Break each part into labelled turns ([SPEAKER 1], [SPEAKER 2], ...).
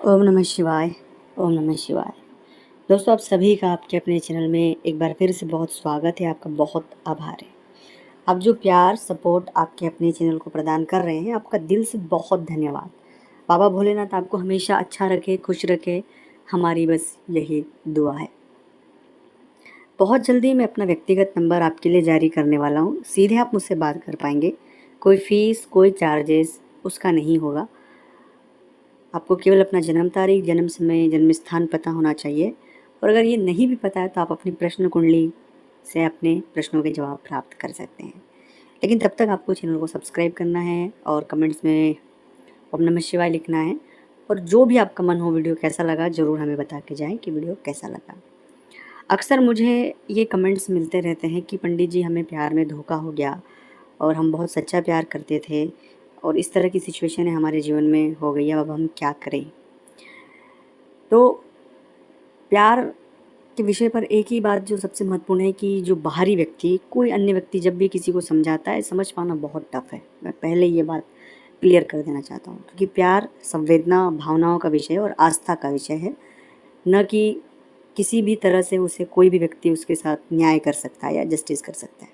[SPEAKER 1] ओम नमः शिवाय। ओम नमः शिवाय। दोस्तों, आप सभी का आपके अपने चैनल में एक बार फिर से बहुत स्वागत है। आपका बहुत आभार है। आप जो प्यार सपोर्ट आपके अपने चैनल को प्रदान कर रहे हैं, आपका दिल से बहुत धन्यवाद। बाबा भोलेनाथ आपको हमेशा अच्छा रखे, खुश रखे, हमारी बस यही दुआ है। बहुत जल्दी मैं अपना व्यक्तिगत नंबर आपके लिए जारी करने वाला हूँ। सीधे आप मुझसे बात कर पाएंगे। कोई फीस, कोई चार्जेस उसका नहीं होगा। आपको केवल अपना जन्म तारीख, जन्म समय, जन्म स्थान पता होना चाहिए। और अगर ये नहीं भी पता है तो आप अपनी प्रश्न कुंडली से अपने प्रश्नों के जवाब प्राप्त कर सकते हैं। लेकिन तब तक आपको चैनल को सब्सक्राइब करना है और कमेंट्स में ओम नमः शिवाय लिखना है। और जो भी आपका मन हो, वीडियो कैसा लगा ज़रूर हमें बता के जाएं कि वीडियो कैसा लगा। अक्सर मुझे ये कमेंट्स मिलते रहते हैं कि पंडित जी, हमें प्यार में धोखा हो गया और हम बहुत सच्चा प्यार करते थे और इस तरह की सिचुएशन हमारे जीवन में हो गई है, अब हम क्या करें। तो प्यार के विषय पर एक ही बात जो सबसे महत्वपूर्ण है कि जो बाहरी व्यक्ति, कोई अन्य व्यक्ति जब भी किसी को समझाता है, समझ पाना बहुत टफ है। मैं पहले ये बात क्लियर कर देना चाहता हूँ, क्योंकि प्यार संवेदना, भावनाओं का विषय और आस्था का विषय है, न कि किसी भी तरह से उसे कोई भी व्यक्ति उसके साथ न्याय कर सकता है या जस्टिस कर सकता है।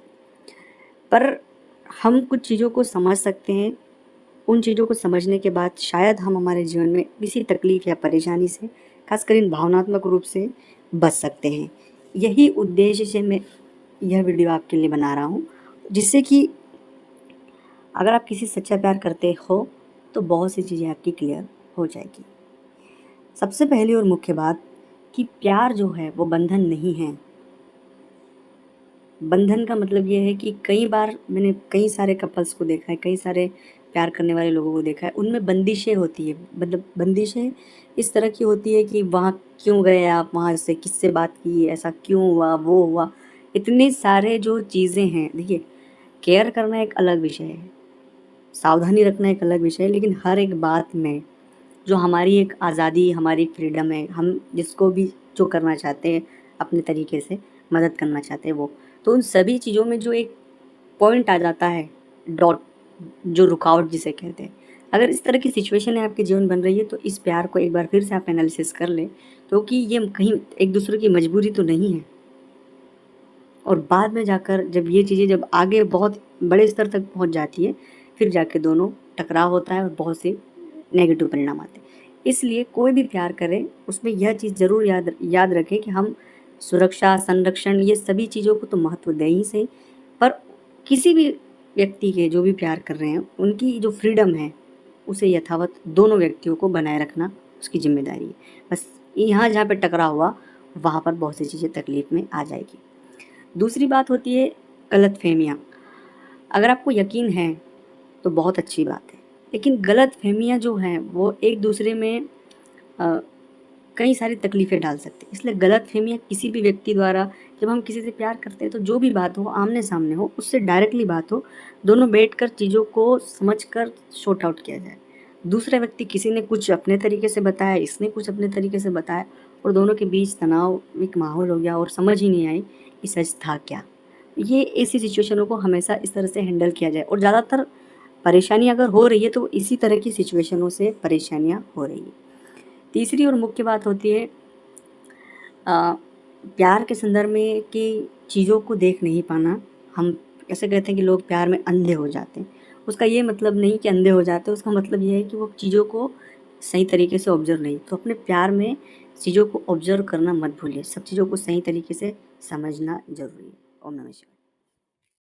[SPEAKER 1] पर हम कुछ चीज़ों को समझ सकते हैं। उन चीज़ों को समझने के बाद शायद हम हमारे जीवन में किसी तकलीफ या परेशानी से, खासकर इन भावनात्मक रूप से, बच सकते हैं। यही उद्देश्य से मैं यह वीडियो आपके लिए बना रहा हूँ, जिससे कि अगर आप किसी सच्चा प्यार करते हो तो बहुत सी चीज़ें आपकी क्लियर हो जाएगी। सबसे पहली और मुख्य बात कि प्यार जो है वो बंधन नहीं है। बंधन का मतलब ये है कि कई बार मैंने कई सारे कपल्स को देखा है, कई सारे प्यार करने वाले लोगों को देखा है, उनमें बंदिशें होती है। मतलब बंदिशें इस तरह की होती है कि वहाँ क्यों गए आप, वहाँ से किससे बात की, ऐसा क्यों हुआ, वो हुआ, इतने सारे जो चीज़ें हैं। देखिए, केयर करना एक अलग विषय है, सावधानी रखना एक अलग विषय है, लेकिन हर एक बात में जो हमारी एक आज़ादी, हमारी एक फ्रीडम है, हम जिसको भी जो करना चाहते हैं अपने तरीके से मदद करना चाहते हैं वो, तो उन सभी चीज़ों में जो एक पॉइंट आ जाता है, डॉट, जो रुकावट जिसे कहते हैं। अगर इस तरह की सिचुएशन है आपके जीवन बन रही है तो इस प्यार को एक बार फिर से आप एनालिसिस कर लें, क्योंकि ये कहीं एक दूसरे की मजबूरी तो नहीं है। और बाद में जाकर जब ये चीज़ें जब आगे बहुत बड़े स्तर तक पहुंच जाती है, फिर जाके दोनों टकराव होता है और बहुत से नेगेटिव परिणाम आते हैं। इसलिए कोई भी प्यार करें उसमें यह चीज़ ज़रूर याद रखें कि हम सुरक्षा, संरक्षण, ये सभी चीज़ों को तो महत्व दें ही सही, पर किसी भी व्यक्ति के जो भी प्यार कर रहे हैं उनकी जो फ्रीडम है उसे यथावत दोनों व्यक्तियों को बनाए रखना उसकी जिम्मेदारी है। बस यहाँ जहाँ पे टकराव हुआ वहाँ पर बहुत सी चीज़ें तकलीफ में आ जाएगी। दूसरी बात होती है गलतफ़हमियाँ। अगर आपको यकीन है तो बहुत अच्छी बात है, लेकिन गलतफ़हमियाँ जो हैं वो एक दूसरे में अ, कई सारी तकलीफ़ें डाल सकती हैं। इसलिए गलतफ़हमियाँ किसी भी व्यक्ति द्वारा, जब हम किसी से प्यार करते हैं तो जो भी बात हो आमने-सामने हो, उससे डायरेक्टली बात हो, दोनों बैठकर चीज़ों को समझकर सॉर्ट आउट किया जाए। दूसरा व्यक्ति, किसी ने कुछ अपने तरीके से बताया, इसने कुछ अपने तरीके से बताया और दोनों के बीच तनाव एक माहौल हो गया और समझ ही नहीं आई कि सच था क्या। ये ऐसी सिचुएशनों को हमेशा इस तरह से हैंडल किया जाए। और ज़्यादातर परेशानी अगर हो रही है तो इसी तरह की सिचुएशनों से परेशानियाँ हो रही है। तीसरी और मुख्य बात होती है अ, प्यार के संदर्भ में कि चीज़ों को देख नहीं पाना। हम ऐसे कहते हैं कि लोग प्यार में अंधे हो जाते हैं। उसका ये मतलब नहीं कि अंधे हो जाते हैं, उसका मतलब ये है कि वो चीज़ों को सही तरीके से ऑब्ज़र्व नहीं। तो अपने प्यार में चीज़ों को ऑब्ज़र्व करना मत भूलिए। सब चीज़ों को सही तरीके से समझना ज़रूरी है। ओम नमः शिवाय।